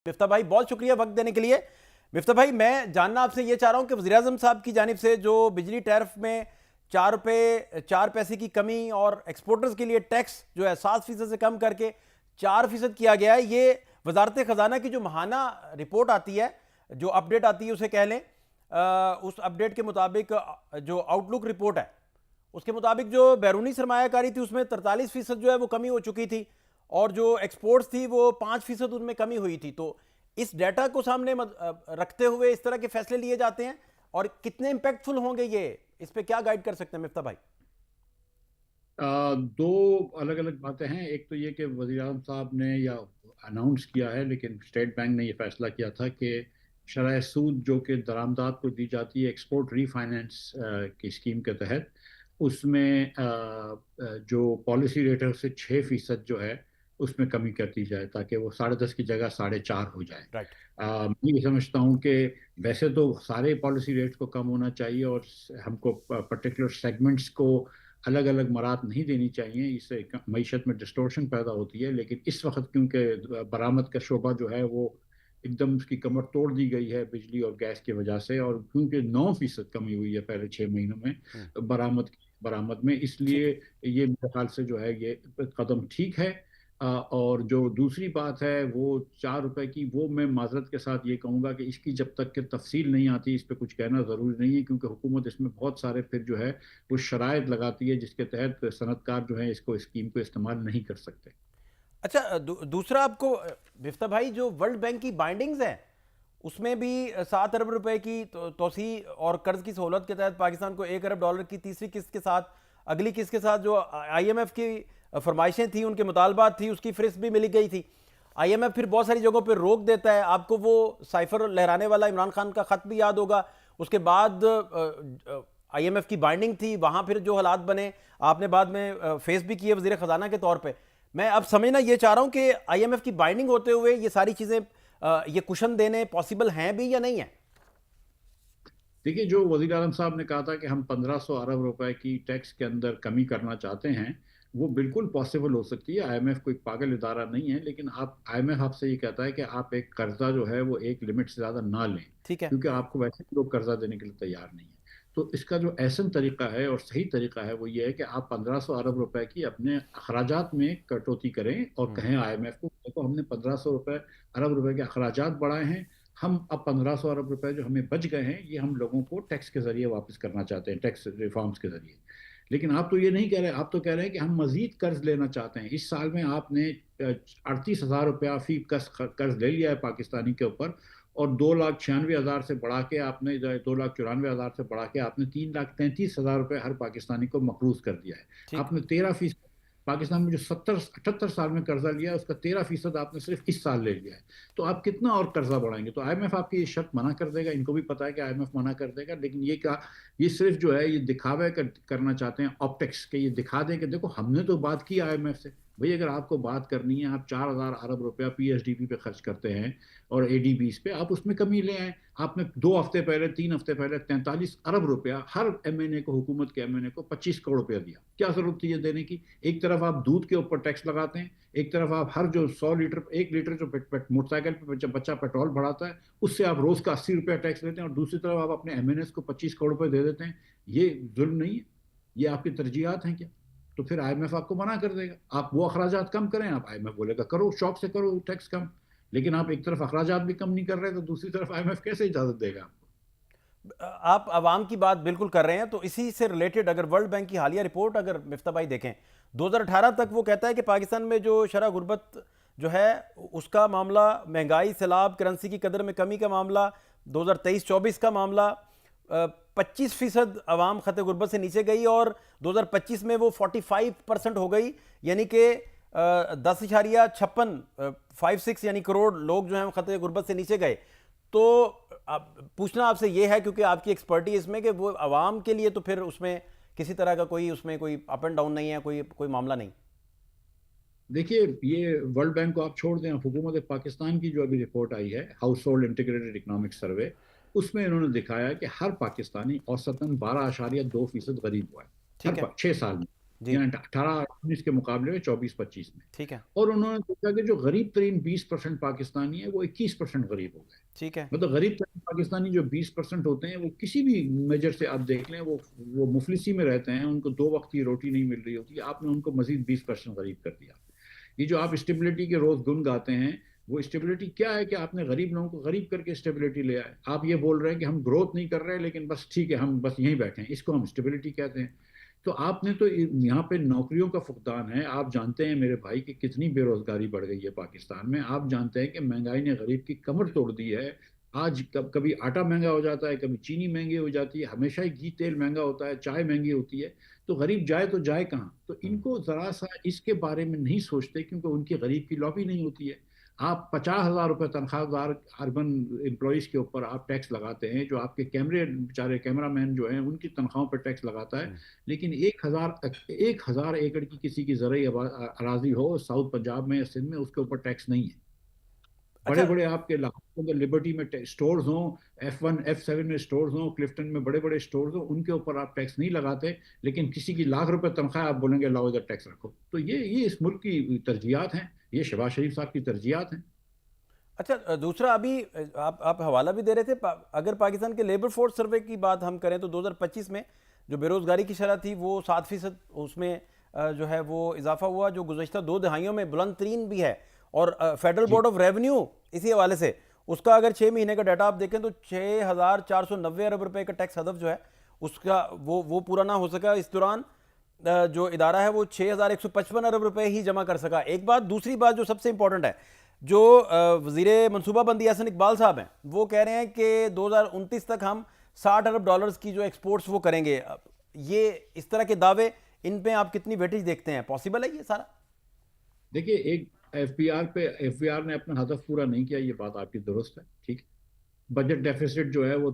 मिफ्ता भाई, बहुत शुक्रिया वक्त देने के लिए। मिफ्ता भाई, मैं जानना आपसे ये चाह रहा हूं कि वज़ीर आज़म साहब की जानिब से जो बिजली टैरिफ में 4 पैसे की कमी और एक्सपोर्टर्स के लिए टैक्स जो है 7% से कम करके 4% किया गया है, ये वजारत ख़जाना की जो माहाना रिपोर्ट आती है, जो अपडेट आती है उसे कह लें, उस अपडेट के मुताबिक जो आउटलुक रिपोर्ट है उसके मुताबिक जो बैरूनी सरमायाकारी थी उसमें 43% जो है वो कमी हो चुकी थी, और जो एक्सपोर्ट्स थी वो 5% उनमें कमी हुई थी। तो इस डाटा को सामने रखते हुए इस तरह के फैसले लिए जाते हैं, और कितने इंपैक्टफुल होंगे ये, इस पे क्या गाइड कर सकते हैं मिफ्ता भाई? दो अलग अलग बातें हैं। एक तो ये कि वज़ीर आज़म साहब ने या अनाउंस किया है, लेकिन स्टेट बैंक ने ये फैसला किया था कि शरह सूद जो कि दरामदात को दी जाती है एक्सपोर्ट रीफाइनेंस की स्कीम के तहत, उसमें जो पॉलिसी रेट है उससे 6% जो है उसमें कमी कर दी जाए, ताकि वो 10.5 की जगह 4.5 हो जाए। राइट। मैं ये समझता हूँ कि वैसे तो सारे पॉलिसी रेट्स को कम होना चाहिए और हमको पर्टिकुलर सेगमेंट्स को अलग अलग मराहत नहीं देनी चाहिए, इससे मीशत में डिस्टोर्शन पैदा होती है। लेकिन इस वक्त क्योंकि बरामद का शोबा जो है वो एकदम उसकी कमर तोड़ दी गई है बिजली और गैस की वजह से, और क्योंकि 9% कमी हुई है पहले 6 महीनों में बरामद में, ठीक इसलिए है। ये मेरे ख्याल से जो है ये कदम ठीक है। और जो दूसरी बात है वो 4 रुपए की, वो मैं माजरत के साथ ये कहूँगा कि इसकी जब तक कि तफसील नहीं आती इस पर कुछ कहना ज़रूरी नहीं है, क्योंकि हुकूमत इसमें बहुत सारे फिर जो है वो शराइत लगाती है जिसके तहत सनतकार जो है इसको स्कीम को इस्तेमाल नहीं कर सकते। अच्छा, दूसरा आपको मिफ्ता भाई, जो वर्ल्ड बैंक की बाइंडिंग्स हैं उसमें भी 7 अरब रुपए की तोसी और कर्ज की सहूलत के तहत पाकिस्तान को $1 अरब की तीसरी किस्त के साथ, अगली किस्त के साथ जो IMF की फरमाइशें थी, उनके मुतालबात थी, उसकी फहरिस्त भी मिली गई थी। IMF फिर बहुत सारी जगहों पर रोक देता है। आपको वो साइफर लहराने वाला इमरान खान का खत भी याद होगा। उसके बाद IMF की बाइंडिंग थी, वहां फिर जो हालात बने आपने बाद में फेस भी किए वजीर खजाना के तौर पर। मैं अब समझना ये चाह रहा हूं कि IMF की बाइंडिंग होते हुए ये सारी चीजें, ये कुशन देने पॉसिबल हैं भी या नहीं है? देखिए, जो वजीर आलम साहब ने कहा था कि हम 1500 अरब रुपए की टैक्स के अंदर कमी करना चाहते हैं, वो बिल्कुल पॉसिबल हो सकती है। आईएमएफ कोई पागल इदारा नहीं है, लेकिन आप आईएमएफ आपसे ये कहता है कि आप एक कर्जा जो है वो एक लिमिट से ज़्यादा ना लें, ठीक है। क्योंकि आपको वैसे भी लोग कर्जा देने के लिए तैयार नहीं है। तो इसका जो ऐसा तरीका है और सही तरीका है वो ये है कि आप 1500 अरब रुपए की अपने अखराजात में कटौती करें और हम्म। कहें आईएमएफ को, देखो हमने 1500 अरब रुपए के अखराजात बढ़ाए हैं, हम अब 1500 अरब रुपए जो हमें बच गए हैं ये हम लोगों को टैक्स के जरिए वापस करना चाहते हैं, टैक्स रिफॉर्म्स के जरिए। लेकिन आप तो ये नहीं कह रहे, आप तो कह रहे हैं कि हम मजीद कर्ज लेना चाहते हैं। इस साल में आपने 38,000 रुपया फी कर्ज ले लिया है पाकिस्तानी के ऊपर, और 2,96,000 से बढ़ा के आपने 2,94,000 से बढ़ा के आपने 3,33,000 रुपये हर पाकिस्तानी को मकरूज कर दिया है। ठीक। आपने 13%, पाकिस्तान में जो 70-78 साल में कर्जा लिया है उसका 13% आपने सिर्फ इस साल ले लिया है। तो आप कितना और कर्जा बढ़ाएंगे? तो आईएमएफ आपकी ये शर्त मना कर देगा, इनको भी पता है कि आईएमएफ मना कर देगा, लेकिन ये सिर्फ जो है ये दिखावे करना चाहते हैं, ऑप्टिक्स के, ये दिखा दें कि देखो हमने तो बात की आईएमएफ से। भाई अगर आपको बात करनी है, आप 4,000 अरब रुपया PSDP पे खर्च करते हैं और ADBs पे, आप उसमें कमी ले आए। आपने 2 हफ्ते पहले, 3 हफ्ते पहले 43 अरब रुपया हर MNA को, हुकूमत के MNA को 25 करोड़ रुपया दिया। क्या जरूरत थी ये देने की? एक तरफ आप दूध के ऊपर टैक्स लगाते हैं, एक तरफ आप हर जो 100 लीटर, 1 लीटर जो मोटरसाइकिल पे बच्चा पेट्रोल बढ़ाता है उससे आप रोज का 80 रुपया टैक्स लेते हैं, और दूसरी तरफ आप अपने MNAs को 25 करोड़ रुपए दे देते हैं। ये जुल्म नहीं है? ये आपकी तरजीहात हैं क्या? तो फिर आईएमएफ आपको मना कर देगा। आप वो अखराजात कम करें, आप आईएमएफ बोलेगा करो, शौक से करो टैक्स कम। लेकिन आप एक तरफ अखराजात भी कम नहीं कर रहे तो दूसरी तरफ आईएमएफ कैसे इजाजत देगा आपको? आप आवाम की बात बिल्कुल कर रहे हैं, तो इसी से रिलेटेड अगर वर्ल्ड बैंक की हालिया रिपोर्ट अगर मिफ्ता भाई देखें, 2018 तक वो कहता है कि पाकिस्तान में जो शरह गुर्बत जो है उसका मामला, महंगाई, सैलाब, करेंसी की कदर में कमी का मामला, 2023-24 का मामला, 25% आवाम खत गुर्बत से नीचे गई, और 2025 में वो 45% हो गई। यानी कि 10.56 56 यानी करोड़ लोग जो हैं खत गुर्बत से नीचे गए। तो पूछना आपसे ये है, क्योंकि आपकी एक्सपर्टी इसमें, कि वो आवाम के लिए तो फिर उसमें किसी तरह का कोई, उसमें कोई अप एंड डाउन नहीं है, कोई कोई मामला नहीं। देखिए, ये वर्ल्ड बैंक को आप छोड़ दें, हुकूमत पाकिस्तान की जो अभी रिपोर्ट आई है, house hold integrated economic survey, उसमें इन्होंने दिखाया कि हर पाकिस्तानी औसतन 12.2% गरीब हुआ है ठीक है। 6 साल में। जी। यानी 18-19 के मुकाबले में 24-25 में। ठीक है। और उन्होंने देखा कि जो गरीब तरीन 20% पाकिस्तानी है वो 21% गरीब हो गए। ठीक है। मतलब गरीब तरीन पाकिस्तानी जो 20% होते हैं वो किसी भी मेजर से आप देख लें वो मुफलिसी में रहते हैं, उनको 2 वक्त की रोटी नहीं मिल रही होती, आपने उनको मजीद 20% गरीब कर दिया। ये जो आप स्टेबिलिटी के रोज गुन गाते हैं, वो स्टेबिलिटी क्या है कि आपने गरीब लोगों को गरीब करके स्टेबिलिटी ले आए। आप ये बोल रहे हैं कि हम ग्रोथ नहीं कर रहे हैं लेकिन बस ठीक है हम बस यहीं बैठे हैं, इसको हम स्टेबिलिटी कहते हैं। तो आपने तो यहाँ पे नौकरियों का फुकदान है। आप जानते हैं मेरे भाई कि कितनी बेरोजगारी बढ़ गई है पाकिस्तान में। आप जानते हैं कि महंगाई ने गरीब की कमर तोड़ दी है। आज कभी आटा महंगा हो जाता है, कभी चीनी महंगी हो जाती है, हमेशा ही घी तेल महंगा होता है, चाय महंगी होती है। तो गरीब जाए तो जाए कहाँ? तो इनको जरा सा इसके बारे में नहीं सोचते क्योंकि उनकी गरीब की लॉबी नहीं होती है। आप 50,000 रुपये तनख्वाहदार अर्बन एम्प्लॉयज़ के ऊपर आप टैक्स लगाते हैं, जो आपके कैमरे बेचारे कैमरामैन जो हैं उनकी तनख्वाहों पर टैक्स लगाता है। लेकिन 1,000 एकड़ की किसी की ज़रूरी अराजी हो साउथ पंजाब में या सिंध में, उसके ऊपर टैक्स नहीं है। बड़े अच्छा। बड़े आपके इलाकों में लिबर्टी में स्टोर्स हों, F1 F7 में स्टोर्स हों, क्लिफ्टन में बड़े बड़े स्टोर्स हों, उनके ऊपर आप टैक्स नहीं लगाते। लेकिन किसी की लाख रुपए तनख्वाह आप बोलेंगे लाओ इधर टैक्स रखो। तो ये इस मुल्क की तरजीहात हैं, ये शहबाज शरीफ साहब की तरजीहात हैं। अच्छा, दूसरा अभी आप हवाला भी दे रहे थे अगर पाकिस्तान के लेबर फोर्स सर्वे की बात हम करें तो 2025 में जो बेरोजगारी की शरह थी वो 7%, उसमें जो है वो इजाफा हुआ जो गुज़श्ता 2 दहाइयों में बुलंद तरीन भी है। और फेडरल जी बोर्ड ऑफ रेवेन्यू इसी हवाले से उसका अगर 6 महीने का डाटा आप देखें तो 6,490 अरब रुपए का टैक्स हदफ जो है उसका वो पूरा ना हो सका। इस दौरान जो इदारा है वो 6,155 अरब रुपए ही जमा कर सका। एक बात। दूसरी बात जो सबसे इंपॉर्टेंट है, जो वजीरे मनसूबाबंदी हसन इकबाल साहब हैं वो कह रहे हैं कि 2029 तक हम $60 अरब की जो एक्सपोर्ट्स वो करेंगे। ये इस तरह के दावे, इन पे आप कितनी वेटेज देखते हैं? पॉसिबल है ये सारा? देखिए, एक एफबीआर ने अपना हदफ पूरा नहीं किया, ये बात आपकी दुरुस्त है, ठीक। बजट डेफिसिट जो है वो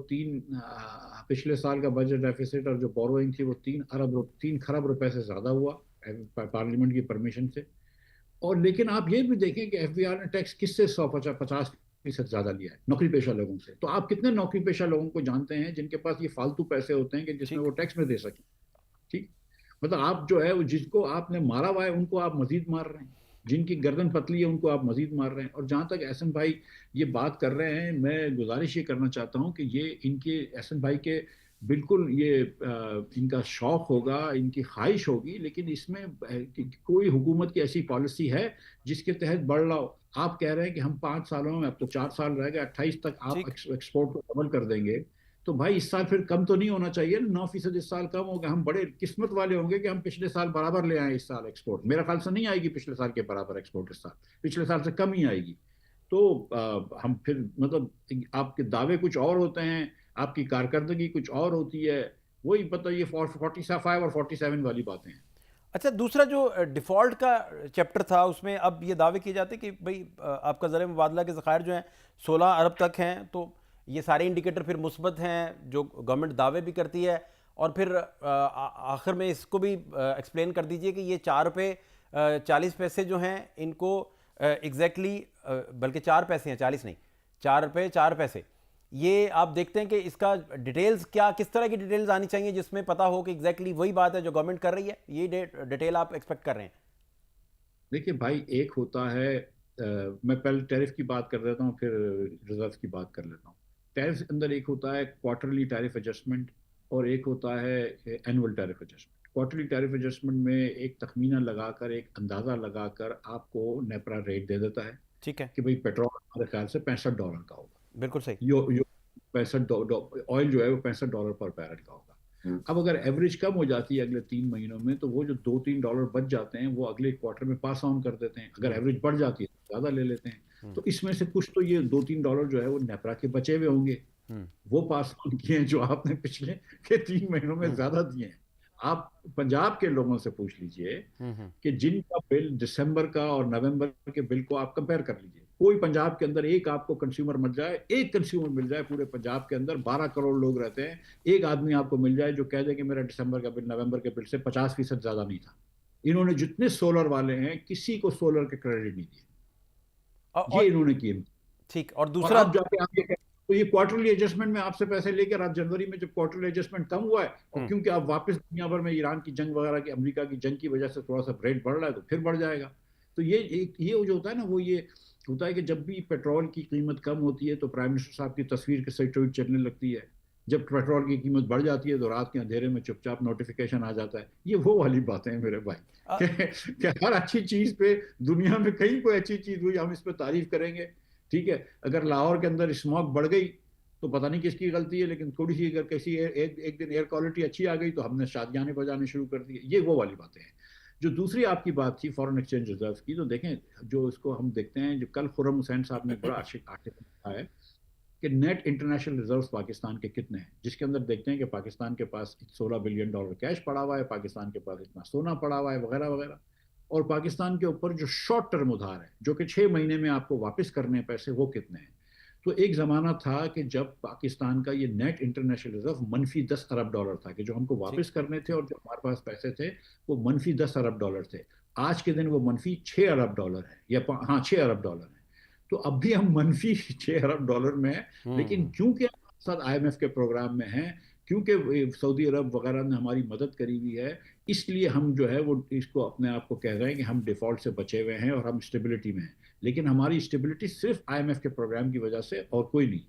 पिछले साल का बजट डेफिसिट और जो बोरोइंग थी वो 3 खरब रुपए से ज्यादा हुआ पार्लियामेंट की परमिशन से। और लेकिन आप ये भी देखें कि एफबीआर ने टैक्स किससे 150% ज्यादा लिया है? नौकरी पेशा लोगों से। तो आप कितने नौकरी पेशा लोगों को जानते हैं जिनके पास ये फालतू पैसे होते हैं कि जिसमें ठीक। वो टैक्स में दे सकें? ठीक। मतलब आप जो है वो जिसको आपने मारा हुआ है उनको आप मजीद मार रहे हैं, जिनकी गर्दन पतली है उनको आप मजीद मार रहे हैं। और जहां तक एहसन भाई ये बात कर रहे हैं, मैं गुजारिश ये करना चाहता हूं कि ये इनके एहसन भाई के बिल्कुल ये इनका शौक होगा, इनकी ख्वाहिश होगी, लेकिन इसमें कोई हुकूमत की ऐसी पॉलिसी है जिसके तहत बढ़ रहा हो? आप कह रहे हैं कि हम 5 सालों में, अब तो 4 साल रह गए, 28 तक आप ठीक। एक्सपोर्ट को डबल कर देंगे। तो भाई इस साल फिर कम तो नहीं होना चाहिए ना? 9% इस साल कम होगा। हम बड़े किस्मत वाले होंगे कि हम पिछले साल बराबर ले आए इस साल एक्सपोर्ट। मेरा ख्याल से नहीं आएगी पिछले साल के बराबर एक्सपोर्ट इस साल, पिछले साल से कम ही आएगी। तो हम फिर मतलब आपके दावे कुछ और होते हैं, आपकी कारकर्दगी कुछ और होती है। वही बताइए 45 और 47 वाली बातें हैं। अच्छा, दूसरा जो डिफ़ॉल्ट का चैप्टर था उसमें अब ये दावे किए जाते कि भाई आपका ज़र मुबादला के ज़खायर जो हैं 16 अरब तक हैं। तो ये सारे इंडिकेटर फिर मुस्बत हैं जो गवर्नमेंट दावे भी करती है। और फिर आखिर में इसको भी एक्सप्लेन कर दीजिए कि ये 4 रुपये 40 पैसे जो हैं इनको एग्जैक्टली बल्कि 4 पैसे हैं, 40 नहीं, 4 रुपये 4 पैसे। ये आप देखते हैं कि इसका डिटेल्स क्या, किस तरह की डिटेल्स आनी चाहिए जिसमें पता हो कि एग्जैक्टली वही बात है जो गवर्नमेंट कर रही है? ये डिटेल आप एक्सपेक्ट कर रहे हैं? देखिए भाई, एक होता है मैं पहले टैरिफ की बात कर देता हूँ फिर रिजर्व की बात कर लेता हूँ। टैरिफ के अंदर एक होता है क्वार्टरली टैरिफ एडजस्टमेंट और एक होता है annual tariff adjustment. Quarterly tariff adjustment में एक तखमीना लगाकर, एक अंदाज़ा लगाकर आपको नेपरा रेट दे देता है ठीक है। कि भाई पेट्रोल हमारे ख्याल से $65 का होगा। बिल्कुल सही। यो 65 ऑयल जो है वो $65 पर बैरल का होगा। अब अगर एवरेज कम हो जाती है अगले 3 महीनों में, तो वो जो $2-3 बच जाते हैं वो अगले क्वार्टर में पास ऑन कर देते हैं। अगर एवरेज बढ़ जाती है तो ज़्यादा ले लेते हैं। तो इसमें से कुछ तो ये $2-3 जो है वो नेपरा के बचे हुए होंगे, वो पास ऑन किए हैं जो आपने पिछले के 3 महीनों में ज्यादा दिए हैं। आप पंजाब के लोगों से पूछ लीजिए कि जिनका बिल दिसंबर का और नवंबर के बिल को आप कंपेयर कर लीजिए। कोई पंजाब के अंदर एक आपको कंज्यूमर मिल जाए, एक कंज्यूमर मिल जाए पूरे पंजाब के अंदर 12 करोड़ लोग रहते हैं, एक आदमी आपको मिल जाए जो कह दे कि मेरा दिसंबर का बिल नवंबर के बिल से 50% ज्यादा नहीं था। इन्होंने जितने सोलर वाले हैं किसी को सोलर के क्रेडिट नहीं दिए, ये और इन्होंने किए। ठीक। और और दूसरा आप जाके आप ये तो ये क्वार्टरली एडजस्टमेंट में आपसे पैसे लेकर आप जनवरी में जब क्वार्टरली एडजस्टमेंट कम हुआ है और क्योंकि आप वापस दुनिया भर में ईरान की जंग वगैरह की, अमेरिका की जंग की वजह से थोड़ा सा रेट बढ़ रहा है, तो फिर बढ़ जाएगा। तो ये जो होता है ना, वो ये होता है कि जब भी पेट्रोल की कीमत कम होती है तो प्राइम मिनिस्टर साहब की तस्वीर के सही ट्वीट चलने लगती है। जब पेट्रोल की कीमत बढ़ जाती है तो रात के अंधेरे में चुपचाप नोटिफिकेशन आ जाता है। ये वो वाली बातें हैं मेरे भाई अ, कि हर अच्छी चीज पे, दुनिया में कहीं कोई अच्छी चीज हुई हम इस पे तारीफ करेंगे, ठीक है। अगर लाहौर के अंदर स्मॉग बढ़ गई तो पता नहीं किसकी गलती है, लेकिन थोड़ी सी अगर किसी एक दिन एयर क्वालिटी अच्छी आ गई तो हमने शादियाने बजाने शुरू कर दिए। ये वो वाली बातें हैं। जो दूसरी आपकी बात थी फॉरेन एक्सचेंज रिजर्व की, तो देखें, जो इसको हम देखते हैं, जो कल खुर्रम हुसैन साहब ने बड़ा आर्टिकल लिखा है कि नेट इंटरनेशनल रिजर्व्स पाकिस्तान के कितने हैं, जिसके अंदर देखते हैं कि पाकिस्तान के पास $16 बिलियन कैश पड़ा हुआ है, पाकिस्तान के पास इतना सोना पड़ा हुआ है, वगैरह वगैरह। और पाकिस्तान के ऊपर जो शॉर्ट टर्म उधार है, जो कि 6 महीने में आपको वापस करने हैं पैसे, वो कितने हैं। तो एक जमाना था कि जब पाकिस्तान का ये नेट इंटरनेशनल रिजर्व -10 अरब डॉलर था, कि जो हमको जी। वापस करने थे और जो हमारे पास पैसे थे वो -10 अरब डॉलर थे। आज के दिन वो -6 अरब डॉलर है, या हाँ, 6 अरब डॉलर है। तो अब भी हम -6 अरब डॉलर में हैं। लेकिन हम्म। क्योंकि हम साथ IMF के प्रोग्राम में हैं, क्योंकि सऊदी अरब वगैरह ने हमारी मदद करी हुई है, इसलिए हम जो है वो इसको अपने आप को कह रहे हैं कि हम डिफॉल्ट से बचे हुए हैं और हम स्टेबिलिटी में हैं। लेकिन हमारी स्टेबिलिटी सिर्फ IMF के प्रोग्राम की वजह से, और कोई नहीं।